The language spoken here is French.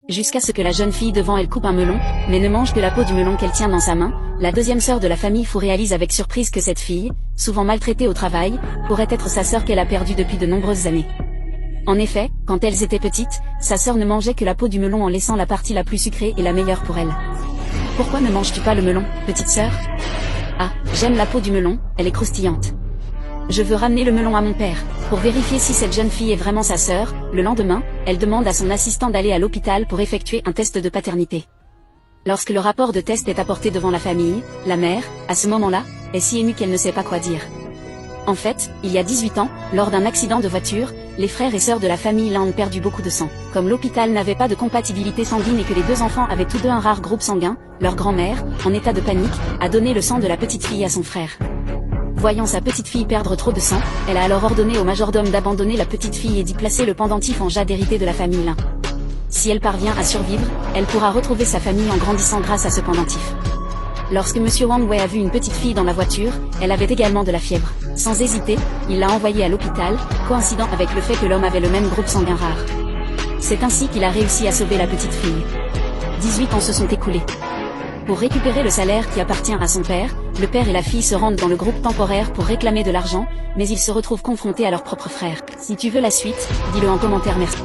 jusqu'à ce que la jeune fille devant elle coupe un melon, mais ne mange que la peau du melon qu'elle tient dans sa main. La deuxième sœur de la famille Fu réalise avec surprise que cette fille, souvent maltraitée au travail, pourrait être sa sœur qu'elle a perdue depuis de nombreuses années. En effet, quand elles étaient petites, sa sœur ne mangeait que la peau du melon en laissant la partie la plus sucrée et la meilleure pour elle. Pourquoi ne manges-tu pas le melon, petite sœur? Ah, j'aime la peau du melon, elle est croustillante. Je veux ramener le melon à mon père. Pour vérifier si cette jeune fille est vraiment sa sœur, le lendemain, elle demande à son assistant d'aller à l'hôpital pour effectuer un test de paternité. Lorsque le rapport de test est apporté devant la famille, la mère, à ce moment-là, est si émue qu'elle ne sait pas quoi dire. En fait, il y a 18 ans, lors d'un accident de voiture, les frères et sœurs de la famille Lan ont perdu beaucoup de sang. Comme l'hôpital n'avait pas de compatibilité sanguine et que les deux enfants avaient tous deux un rare groupe sanguin, leur grand-mère, en état de panique, a donné le sang de la petite fille à son frère. Voyant sa petite fille perdre trop de sang, elle a alors ordonné au majordome d'abandonner la petite fille et d'y placer le pendentif en jade hérité de la famille Lin. Si elle parvient à survivre, elle pourra retrouver sa famille en grandissant grâce à ce pendentif. Lorsque Monsieur Wang Wei a vu une petite fille dans la voiture, elle avait également de la fièvre. Sans hésiter, il l'a envoyée à l'hôpital, coïncidant avec le fait que l'homme avait le même groupe sanguin rare. C'est ainsi qu'il a réussi à sauver la petite fille. 18 ans se sont écoulés. Pour récupérer le salaire qui appartient à son père, le père et la fille se rendent dans le groupe temporaire pour réclamer de l'argent, mais ils se retrouvent confrontés à leur propre frère. Si tu veux la suite, dis-le en commentaire, merci.